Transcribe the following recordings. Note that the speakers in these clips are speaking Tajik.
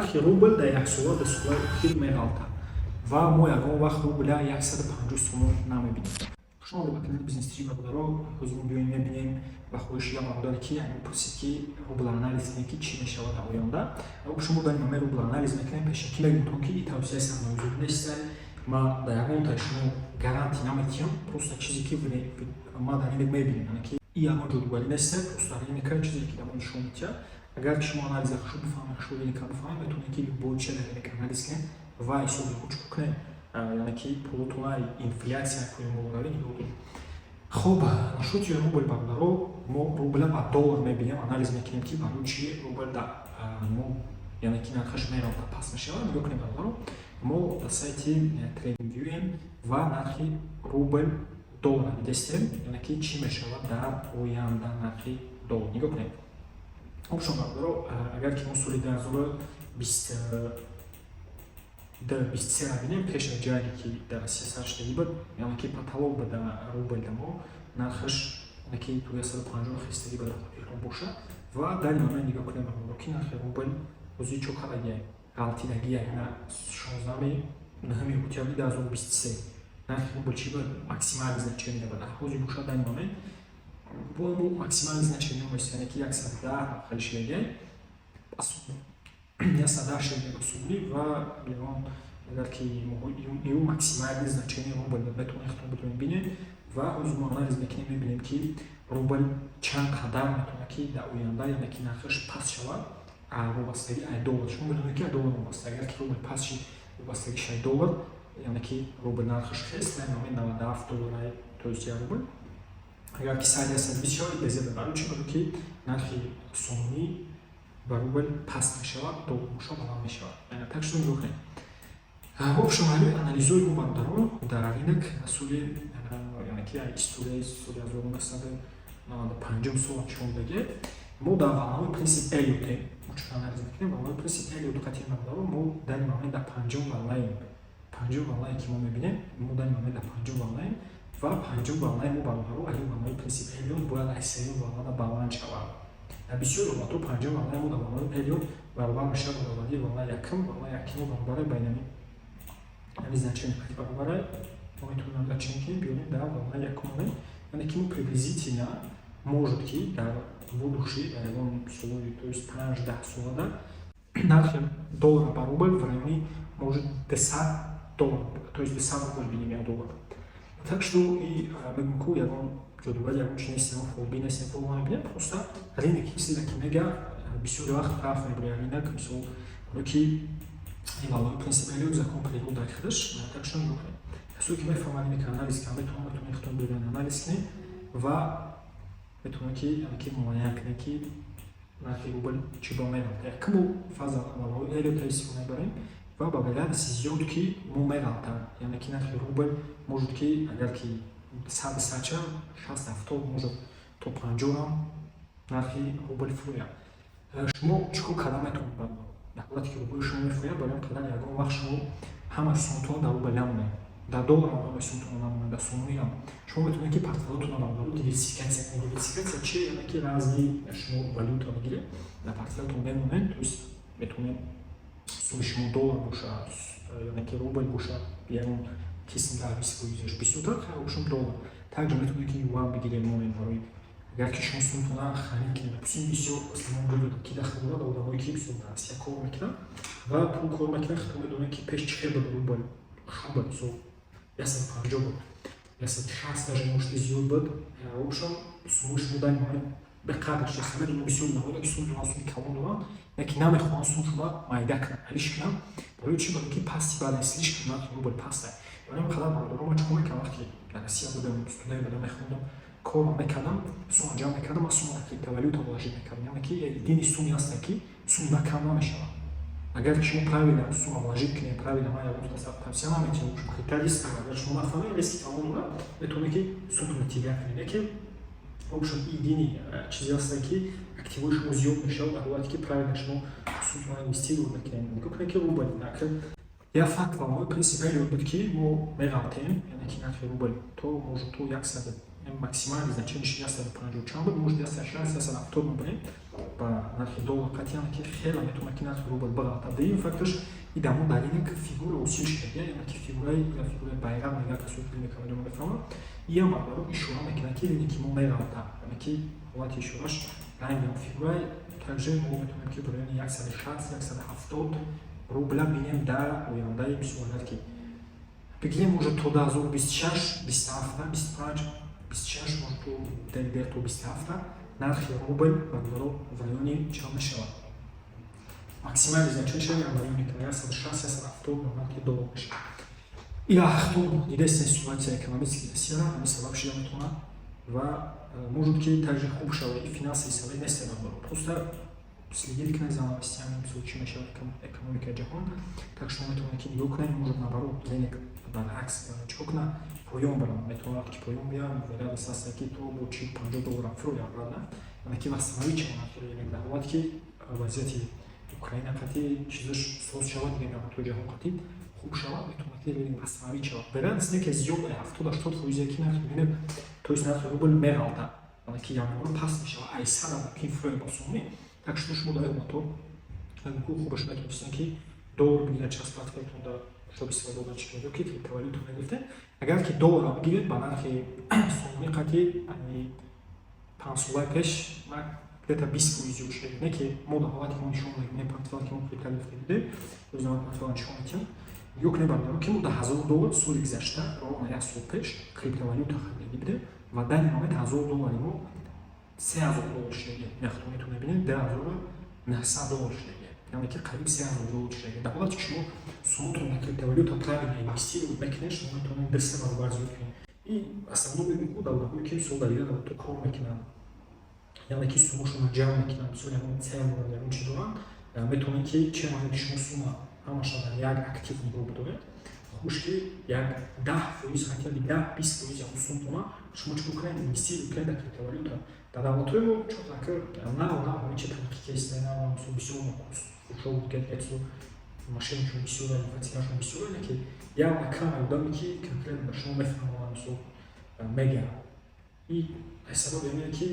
нархи рубл дар як сола дар солаи охир меғалтад ва мо ягон вақт рубля 150 сомон намебинем. Шумо дебакунед бизнес тиҷрибадаро ҳозир биёем мебинем ва хоҳишида мавдуде ки пурсед ки рубл анализ кунед ки чӣ мешавад дар оянда. Шумо дар ин рубл анализ мекунед пеша ки мегӯтон ки тавсияи сармаёгузорӣ нест. Ма дар ягон та шумо гарантӣ наметиҳам, просто чизе ки ма дар ин мебинем, яъне ки ин ягон ҷодугарӣ нест, просто дар ин кар чизе ки дар мо нишон медиҳад. Агар шумо анализа хушо бифаҳмед, хушо ин кар бифаҳмед, метавонед ки любой чизе дар ин анализ кунед ва ҳисоби худшо кунед, яъне ки пулотона инфлясия кӯи мо дорем ёдем. Хуб, нашоти рубл бародаро мо рубля ба доллар мебинем, анализ мекунем ки барои чи рубл дар мо яъне ки нархаш меравад паст мешавад. Нигоҳ кунем бародаро, мо дар сайти TradingView ва нархи рубл доллар видестем, яъне ки чӣ мешавад дар оянда нархи доллар. Нигоҳ кунем. Хуб шумо бародаро, агар ки мо соли 2023 бинем, пеш аз ҷанге ки дар Россия сар шуда буд, яъне ки потолок ба рубл да мо нархаш яъне ки 250 хистагӣ ба ихтилоф бошад ва дар ин момент нигоҳ кунем бародаро ки нархи рубл ҳозир чо қадаги ғалтидагия на 16 октябри 2023 нархи рубл чӣ буд? Максимални значение буд. Ҳозир бошад дар ин момент бо мо максимални значение мост, яъне ки 110 хелишвеге асубли 110 швеге асубли ва ягон агар ки ин максимални значение рубл метавонем ихтилоф битавонем бинем ва ҳозир мо анализ мекунем мебинем ки рубл чанд қадар метавонад ки дар оянда яъне ки нархаш паст шавад вобастагӣ ай доллар. Шумо бидонед ки ай доллар вобаста, агар ки рубл паст шид вобастагиш ай доллар, яъне ки рубл нархаш хест дар момент 97 доллар ай то есть я рубл. Агар ки 100% бисёр безеда барои чӣ буд ки нархи сомонӣ ба рубл паст мешавад, доллар бошад баланд мешавад. Так шумо нигоҳ кунед. Хуб шумо анализои мо бародаро дар ринок соли яъне ки историяи соли 1995 сол нишон даге мо дар валнаҳои принсип Эллиотем чун анализ мекунем. Валнаҳои принсип Эллиот диққати бародаро мо дар ин момент дар панҷум валнаем. Панҷум валнае ки мо мебинем, мо дар ин момент дар панҷум валнаем ва панҷум валнаи мо бародаро ин валнаҳои принсип Эллиот бояд ай сеюм вална баланд шавад. Дар бисёри ҳолатҳо панҷум валнаи мо дар валнаҳои Эллиот баробар мешавад ба баробари валнаи якум, валнаи якум баробари байнами значение диққати баробари мо метавонем дар чӣ мекунем биёрем дар валнаи якум, яъне ки мо приблизительно может ки дар будущий дар ягон солои то есть 5-10 солада нархи доллара ба рубл в райони может 10 доллар, то есть 10 рубл бинем як доллар. Так что и мегӯям ки ягон ҷодугари ягон чиз нест, ягон фолби нест, ягон фолби мебинем, просто ринок чизе ки мега бисёри вақт раф мебарад ринок, мисол ки ин валои принцип Эллиот закон природы дар худаш. Так что нигоҳ кунед. Касое ки мефаҳмад ринок анализ кунад, метавонад ихтилоф бинем анализ кунед ва метавонад ки яъне ки муайян кунед ки нархи рубл чӣ ба меравад. Якум фаза валои Эллиот истифода мебарем ва ба вероятности зиёд ки мо меғалтад, яъне ки нархи рубл может ки агар ки 100-100 60-70 может то 50 ҳам нархи рубл фурояд. Шумо чӣ кор карда метавонед бародаро? Дар ҳолате ки рубли шумо мефурояд, барои қадар ягон вақт шумо ҳама сомонтон дар рубл намонед, дар доллар ҳам сомонтон намонед, дар сомонӣ ҳам шумо метавонед ки портфелиотонро бародаро диверсификатсия кунед. Диверсификатсия чиye? Яъне ки разни шумо валюта мегиред, дар портфелиотон мемонед, то есть метавонед суми шумо доллар бошад, яъне ки рубл бошад, ягон қисм дар рискои бисёртар шумо доллар. Также метавонед ки юан бигиред моен барои агар ки шумо сомонтона харид кунед. Допустим бисёр ман буда ки дар худора одамое ки бисёр дар Россия кор мекунанд ва пул кор мекунанд, худо медонад ки пеш чӣ хел буд рубл шуд мисол 150 буд, 160 даже может зиёд буд. Ошон сумои шумо дар ин момент беқадр шаст медонад бисёр намода ки суми суми калон доранд, яки намехоҳанд суми шумо майда кунанд, ҳалиш кунанд. Барои чӣ? Барои ки пасти баъд слишком нархи рубл паст аст. Яъне қадар бародаро ма чӣ кор мекардам вақте дар Россия будам, студия будам, мехондам, кор мекардам, сума ҷамъ мекардам, аз сума криптовалюта вложит мекардам. Яъне ки едини суми аст ки сума кам намешавад. Агар шумо правилно сума вложит кунед, правилно ма ягон тавсия наметиҳам, шумо крипталист, агар шумо нафаҳмед риски калон дорад, метавонед ки суматро тига кунед. Яке обшон едини чизе аст ки активои шумо зиёд мешавад дар ҳолате ки правилно шумо суматро инвестируд мекунед. Нигоҳ кунед ки рубл як факт валои принцип Эллиот буд ки мо меғалтем, яъне ки нархи рубл то может то 100 максимальное значение 150 بود может 160-170 мебарем ба нархи доллар қатъиян ки хеле метавонад ки нархи рубл баравад. Дуюм факташ и дар мон далеле ки фигура усил шуда яъне ки фигураи байрақ мегӯяд ки суд илме камедон мефаҳмад ям баро ишора мекунад ки ини ки мо меравада яъне ки ҳолати ишораш ранги фигураи также мо метавонем ки барои 160-170 рубля бинем дар ояндаи мисолат ки бигирем уже то 2026, 27, 25, 26 может дер то 27 нархи рубль в районе чего мешала. Максимальное значение в районе 160-170 марки долларов. И ахту единственная ситуация экономическая сила, они вообще не тона, может быть также хуже и финансы и не сильно. Просто следить за новостями, случаем экономика джахон, так что мы то на кино окна может наоборот денег баракс чокна поем барам металлах ки поем я вероятно сасаки то бочи $50 фруя правда на ки восстановить на то да вот ки вазияти Украина қати чизаш соз шавад дига на то джахон қати хуб шавад метавонад ки восстановить шавад вероятность не ки зиёд 70-80 ки нарх бинем то есть нарх рубль мералда на ки ямон паст мешавад ай сара ки фруя босуми так что шумо даём на то хубаш метавонад ки доллар бигирад час платформа да чтобы свободно чекать криптовалюту нагрифте агар ки доллар бигиред ба нархи сомони қати ани 5 сола пеш ма где-то 20% ушед не ки мо да ҳолати мо нишон мекунем портфел ки мо крипто гирифта буде рӯзнама портфел нишон метем ёк небардаро ки мо да $1000 соли гузашта ровно 1 сол пеш криптовалюта харида буде ва дар ин момент $1000 мо $3000 шуд яхто метавонед бинед $900 шуд яъне ки қариб $3000 шуд дар ҳолате ки шумо сумматро на криптовалюта правильно инвестировать мекунед шумо метавонед дасте баробарзиёд кунед и основное давлаҳое ки мисол дар ин равото кор мекунанд яъне ки суммашона ҷамъ мекунанд мисол ягон цел ягон чи доранд метавонед ки чӣ моҳети шумо сумма ҳамаша дар як актив нигоҳ бидоред хуш ки як 10% ҳатто 10-20% ягон сумма шумо чӣ бикунед инвестировать кунед дар криптовалюта дар давлатҳои мо чотака навчи танқикест мисол бисёр хушо гетсо машинашон бисёр инфатикашон бисёр ки як кама одаме ки конкретно шумо мефаҳманд мисол мега и ҳисабот меяд ки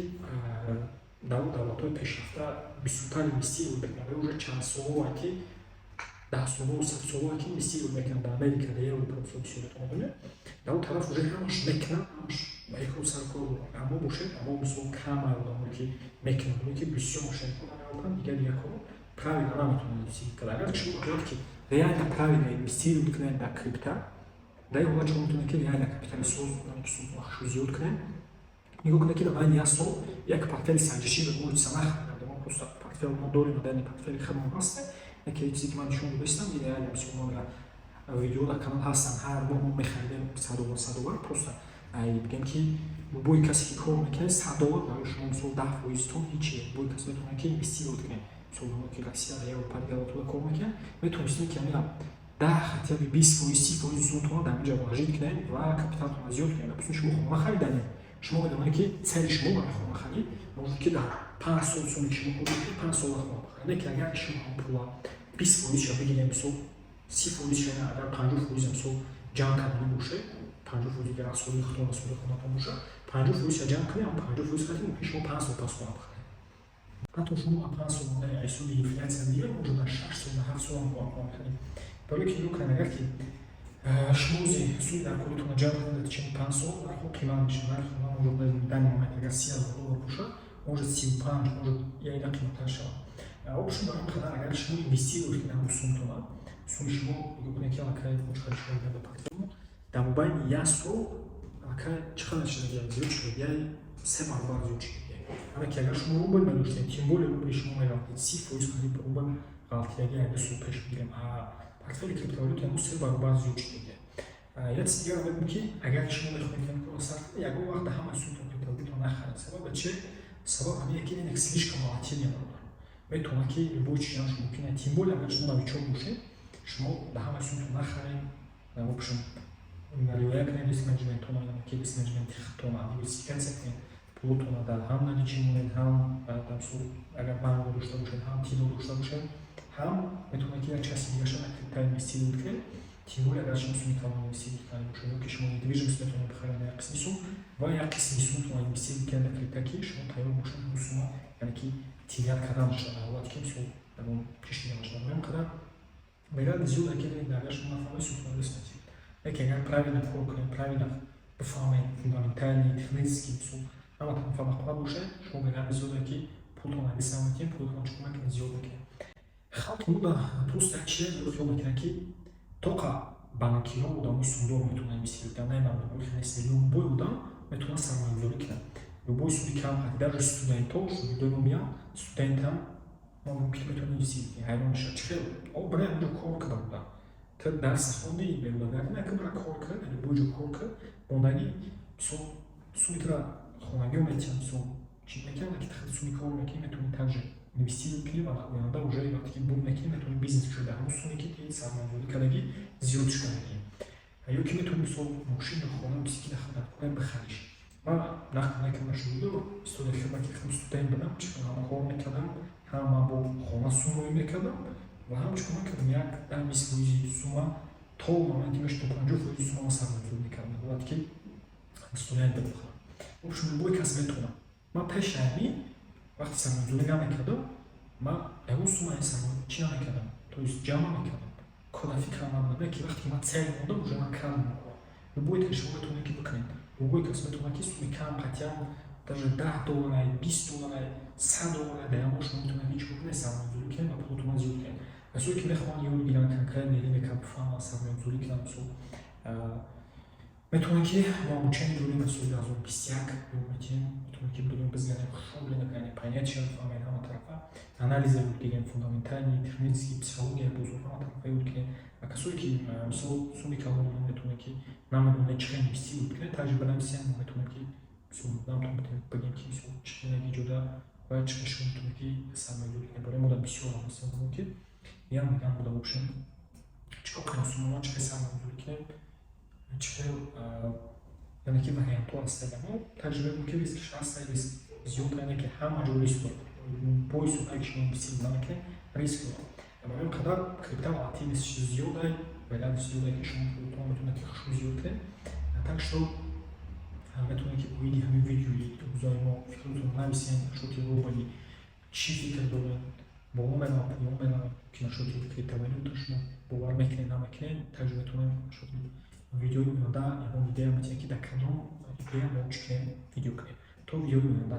дар давлатҳои пешрафта бисёртар инвестировать мекунанд уже чанд солҳое ки 10 солҳо 100 солҳое ки инвестировать мекунанд дар Америка дар Европа бисёр одаме дар он тараф уже ҳамаш мекунанд ҳамаш мекро саркор аммо бошед аммо мисол кама одаме ки мекунанд ки бисёр машинакор меобанд дигар кор правильно наметавонад инвестировать кард агар шумо бихоҳед ки реально правильно инвестировать кунед дар крипто дар ин ҳолат шумо метавонед ки реально капитали соз кунед суммаашро зиёд кунед нигоҳ кунед ки дар байни 1 сол як портфели санҷишӣ ба муҳит санах мо просто портфел мо дорем дар ин портфели худмон ҳаст яке чизе ки ман нишон додастам реально мисол мо видео дар канал ҳастан ҳар моҳ мо мехаридем $100 просто бигем ки бӯи касе ки кор мекунад $100 барои шумо мисол 10% тон ҳичи бӯи касе метавонад ки инвестировать кунед мисол мо ки Россия дар Европа давлатҳо кор мекунад метавонистем ки ҳамин 10 ҳатто 20% сумматон дар инҷа вложит кунед ва капиталатон зиёд кунед допустим шумо хома харидане шумо медонед ки цели шумо барои хома харид может ки дар 5 сол суми шумо худод 5 сола хома бихаред не ки агар шумо ҳам пула 20% ша бигирем мисол 30% ша агар 50% мисол ҷамъ кардани бошед 50% агар соли худод соли хонатон бошад 50% ша ҷамъ кунед 50% хатим ки шумо 5 сол пас хома бихаред ҳатто шумо 5 сол ҳисоби инфлясия дигар может дар 6 сол 7 сол хома бихаред барои ки ёкан агар ки шумо суди дар колитон ҷамъ кунед чен 5 сол нархо қимат мешавад нархо может дар момент агар $30,000 бошад может 35 может яйда қиматтар шавад обшун дар он қадар агар шумо инвестировать кунед ҳамон сумматона суми шумо нигоҳ кунед ки аллакай чиқадар шуда дар портфелмо дар мобайни 1 сол аллакай чиқадар шуда зиёд шуд яй 3 баробар зиёд шуд ҳама ки агар шумо рубль медоштед тем более рубли шумо мерафтед 30% қариб рубль ғалтияги як 2 сол пеш бигирем портфели криптовалюта мо 3 баробар зиёд шуд як чизи дигар мегӯям ки агар шумо мехоҳед кор сарф ягон вақт ҳама сумматон криптовалюта нахаред сабаби чи сабаб ҳамин ки ин слишком волатильная валюта метавонад ки любой чиз мумкин аст тем более агар шумо новичок бошед шумо дар ҳама сумматон нахаред в общем риоя кунед риск менеҷментона ки риск менеҷменти хатона диверсификатсия кунед пулотона дар ҳам наличӣ монед ҳам агар банк дошта бошед ҳам тило дошта бошед ҳам метавонед ки як часи дигарша на крипто инвестировать кунед тем более, агарчи мы сумму инвестировать в канал, шмо недвижимость методом бахарана як қисми сум ва як қисми сум то инвестировать кенда криптаки шмо тайyor бошад бу сума яъне тилиард қадам шуда ҳолат ки мисол дар пешниҳод шуда мем қадар мегӯяд зиёд акида дар яшмо нафаҳмаи сутман рисмати lekin agar правильно kor qilib правильно бифаҳмед фундаментальный технический мисол ҳаматон фабақат бошад шумо мегӯяд зиёдаки пултон агисам мекунед пултон чума ки зиёд мекунед халқ муда просто як чизе хёл мекунад ки тоқа банкиҳо одаmoи сумдор метавонанд инвестировать дар намебаранд хелес любой одам метавонад сармоягузорӣ кунад любой суди камқати даже студентҳо шогирдои мо меянд студентам мумкин метавонад инвестировать ҳайрон мешавад чӣ хел бара онҷо кор карда буда то дарса хонди беудагар як бара кор карда любой ҷо кор кард мондагӣ мисол суми тра хонагиҳо метиҳанд мисол чӣ мекунад ки суми кор мекунӣ метавонӣ также инвестировать кунӣ ва оянда уже вақте ки буд мекунӣ метавонӣ бизнес шуда ҳамон суме ки сармоягузорӣ кардагӣ зиёд шуда мекунӣ ё ки метавонӣ мисол мошину хона бисикли хадматкунӣ бихариш ман нақд мекардам шуду истодаи хидмати студент будам чӣ ҳам кор мекардам ҳам ман бо хона сумоӣ мекардам ва ҳам чӣ мекардам як 10-20% сума то моменти мешто 50% сума сармоягузорӣ мекардам вақте ки студент будам вобшем любой кас метавонад ман пеши ҳамин вақти сармоягузорӣ намекардам ман ягон сумаи сармоягузорӣ чӣ намекардам то есть ҷамъ мекардам кода фикрам набуда ки вақте ки ман цел мондам уже ман кам мекунам любой кас шумо метавонед ки бикунед любой кас метавонад ки суми кам қатъян даже $10 $20 $100 даямон шумо метавонед ки чӣ бикунед сармоягузорӣ кунед ва пултон зиёд кунед касое ки мехоҳанд ёд гиранд конкретно или мекард бифаҳманд сармоягузорӣ кунанд мисол метавонем ки мо обучение дорем аз соли 2021 метавонем ки будем бизганем шогле накунем понять чӣ фаҳмед ҳама тарафа анализа ёд гирем фундаментальный технический психология бузург ҳама тарафа ёд гирем ва касое ки мисол суми калон метавонем ки намедонед чӣ хел инвестировать кунед таҷриба намесем мо метавонем ки мисол намтон бигем ки мисол чӣ хел наҷода ва чӣ хел шумо метавонед ки сармоягузорӣ кунед барои мода бисёр ҳастанд ки ям мегӯям буда бошем чӣ кор кунем сумаҳо чӣ хел сармоягузорӣ кунем чӣ хел яъне ки вариантҳо ҳастанд мо таҷрибаи ки рискш ҳаст риск зиёд яъне ки ҳама ҷо риск дорад боиси ки шумо инвестировать намекунед риск дорад барои ин қадар крипта ва активист чизи зиёдай валят зиёдае ки шумо пултон метавонед ки хушрӯ зиёд кунед так что метавонед ки боиди ҳамин видеои гузори мо фикротон нависем шоти рубли чӣ фикр доред бо омена пуломена ки нашоти криптовалюта шумо бовар мекунед намекунед таҷрибатон шоти видеои оянда ягон идея метиҳед ки дар канал идея мо чӣ видео кунем то видеои оянда